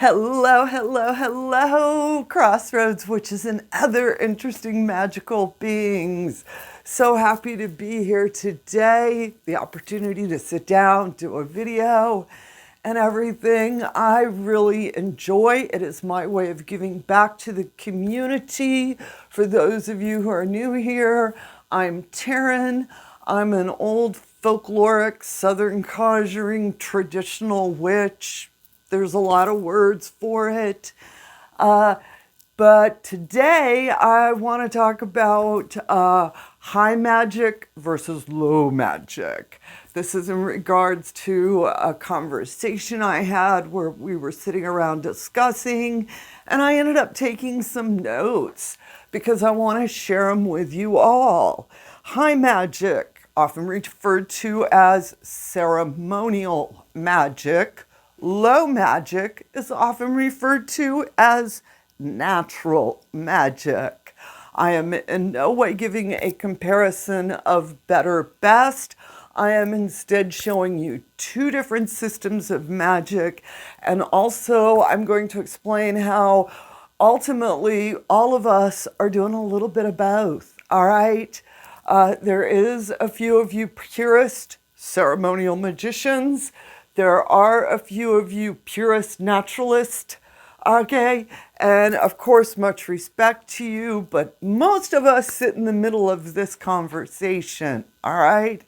Hello, hello, hello, Crossroads, witches and other interesting magical beings. So happy to be here today. The opportunity to sit down, do a video, and everything. I really enjoy. It is my way of giving back to the community. For those of you who are new here, I'm Taren. I'm an old folkloric Southern Conjuring traditional witch. There's a lot of words for it. But today I want to talk about high magic versus low magic. This is in regards to a conversation I had where we were sitting around discussing, and I ended up taking some notes because I want to share them with you all. High magic, often referred to as ceremonial magic. Low magic is often referred to as natural magic. I am in no way giving a comparison of better best. I am instead showing you two different systems of magic, and also I'm going to explain how ultimately all of us are doing a little bit of both, all right? There is a few of you purist ceremonial magicians. There are a few of you purist naturalists, okay? And of course, much respect to you, but most of us sit in the middle of this conversation, all right?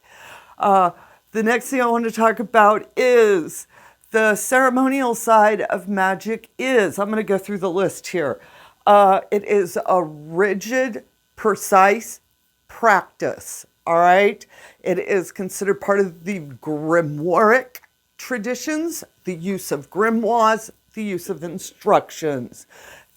The next thing I want to talk about is the ceremonial side of magic is, I'm going to go through the list here. It is a rigid, precise practice, all right? It is considered part of the grimoire traditions, the use of grimoires, the use of instructions.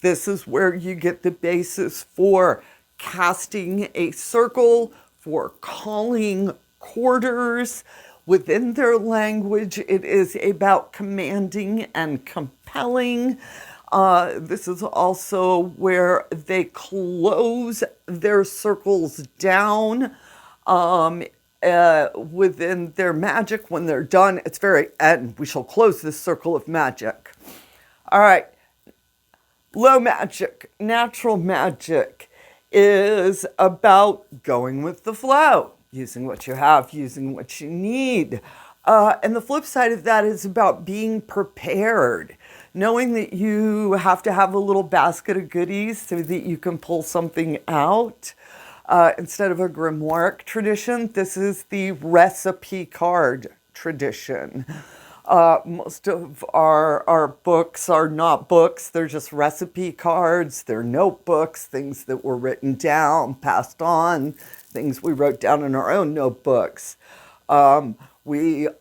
This is where you get the basis for casting a circle, for calling quarters. Within their language, it is about commanding and compelling. This is also where they close their circles down. Within their magic, when they're done, it's very, and we shall close this circle of magic. All right, low magic, natural magic is about going with the flow, using what you have, using what you need. And the flip side of that is about being prepared, knowing that you have to have a little basket of goodies so that you can pull something out. Instead of a grimoire tradition, this is the recipe card tradition. Most of our books are not books, they're just recipe cards, they're notebooks, things that were written down, passed on, things we wrote down in our own notebooks. With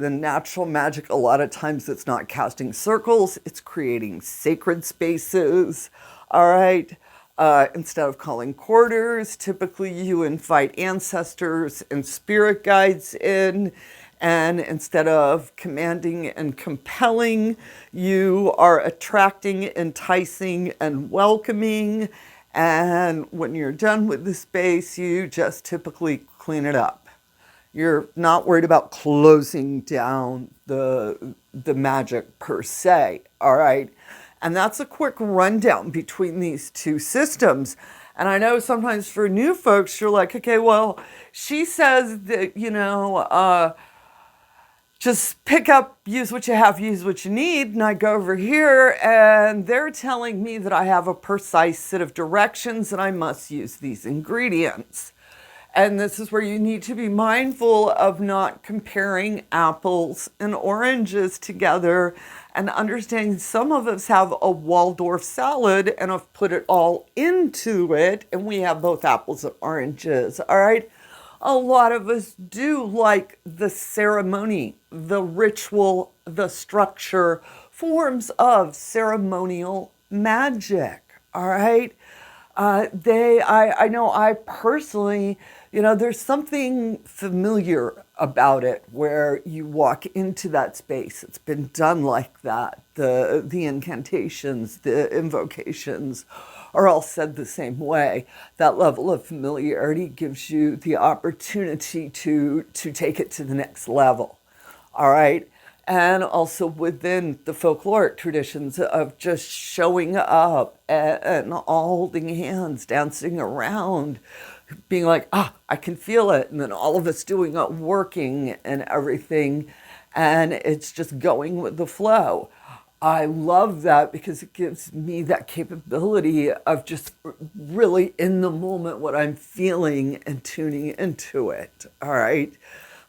natural magic, a lot of times it's not casting circles, it's creating sacred spaces, all right? Instead of calling quarters, typically you invite ancestors and spirit guides in, and instead of commanding and compelling, you are attracting, enticing, and welcoming. And when you're done with the space, you just typically clean it up. You're not worried about closing down the magic per se, all right? And that's a quick rundown between these two systems. And I know sometimes for new folks, you're like, okay, well, she says that, just pick up, use what you have, use what you need. And I go over here and they're telling me that I have a precise set of directions and I must use these ingredients. And this is where you need to be mindful of not comparing apples and oranges together and understanding some of us have a Waldorf salad and have put it all into it, and we have both apples and oranges, all right? A lot of us do like the ceremony, the ritual, the structure, forms of ceremonial magic, all right? I know I personally, there's something familiar about it where you walk into that space. It's been done like that. The incantations, the invocations are all said the same way. That level of familiarity gives you the opportunity to take it to the next level. All right. and also within the folkloric traditions of just showing up and all holding hands, dancing around, being like, I can feel it. And then all of us doing it, working and everything. And it's just going with the flow. I love that because it gives me that capability of just really in the moment what I'm feeling and tuning into it. All right.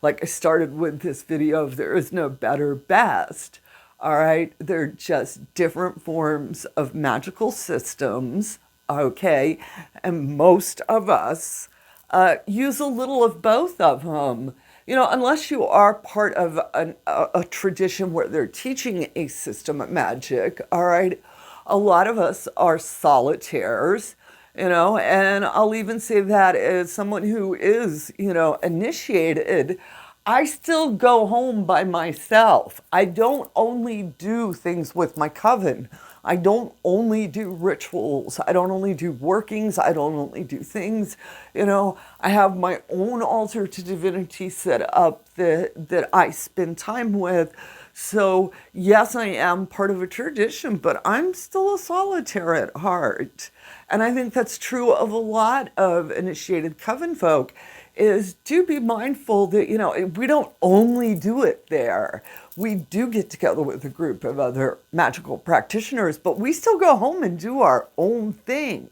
Like I started with this video of there is no better best. All right. They're just different forms of magical systems. Okay. And most of us use a little of both of them. You know, unless you are part of a tradition where they're teaching a system of magic, all right, a lot of us are solitaires, you know, and I'll even say that as someone who is, you know, initiated, I still go home by myself. I don't only do things with my coven. I don't only do rituals. I don't only do workings. I don't only do things. You know, I have my own altar to divinity set up that I spend time with. So yes, I am part of a tradition, but I'm still a solitaire at heart. And I think that's true of a lot of initiated coven folk, is do be mindful that, you know, we don't only do it there. We do get together with a group of other magical practitioners, but we still go home and do our own thing.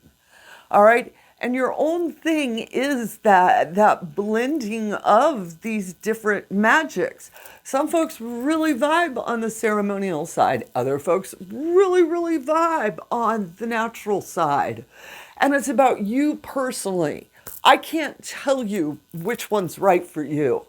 All right. And your own thing is that blending of these different magics. Some folks really vibe on the ceremonial side. Other folks really, really vibe on the natural side. And it's about you personally. I can't tell you which one's right for you.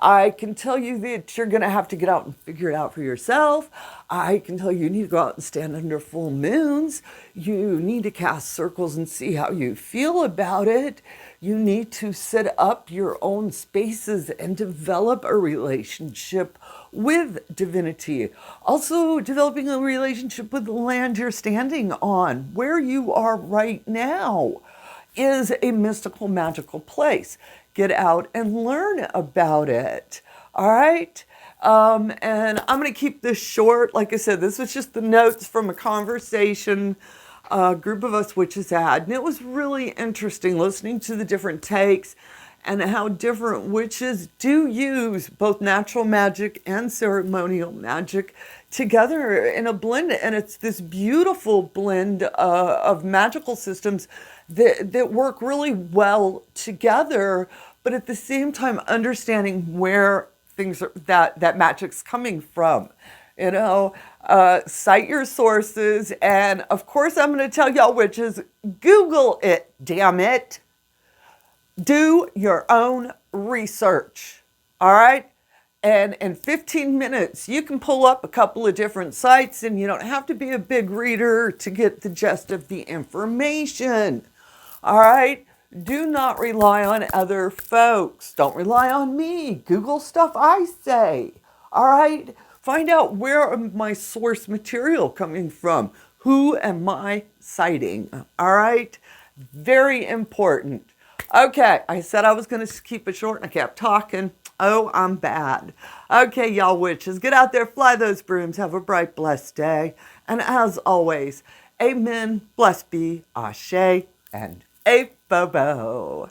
I can tell you that you're going to have to get out and figure it out for yourself. I can tell you need to go out and stand under full moons. You need to cast circles and see how you feel about it. You need to set up your own spaces and develop a relationship with divinity. Also, developing a relationship with the land you're standing on, where you are right now, is a mystical, magical place. Get out and learn about it. All right. And I'm going to keep this short. Like I said, this was just the notes from a conversation a group of us witches had. And it was really interesting listening to the different takes and how different witches do use both natural magic and ceremonial magic together in a blend. And it's this beautiful blend of magical systems that work really well together, but at the same time understanding where things are, that magic's coming from. You know, cite your sources, and of course I'm going to tell y'all witches, Google it, damn it. Do your own research, all right? And in 15 minutes, you can pull up a couple of different sites, and you don't have to be a big reader to get the gist of the information, all right? Do not rely on other folks. Don't rely on me. Google stuff I say, all right? Find out where my source material coming from. Who am I citing, all right? Very important. Okay, I said I was going to keep it short, and I kept talking. Oh, I'm bad. Okay, y'all witches, get out there, fly those brooms, have a bright, blessed day. And as always, amen, blessed be, ashe, and a bobo.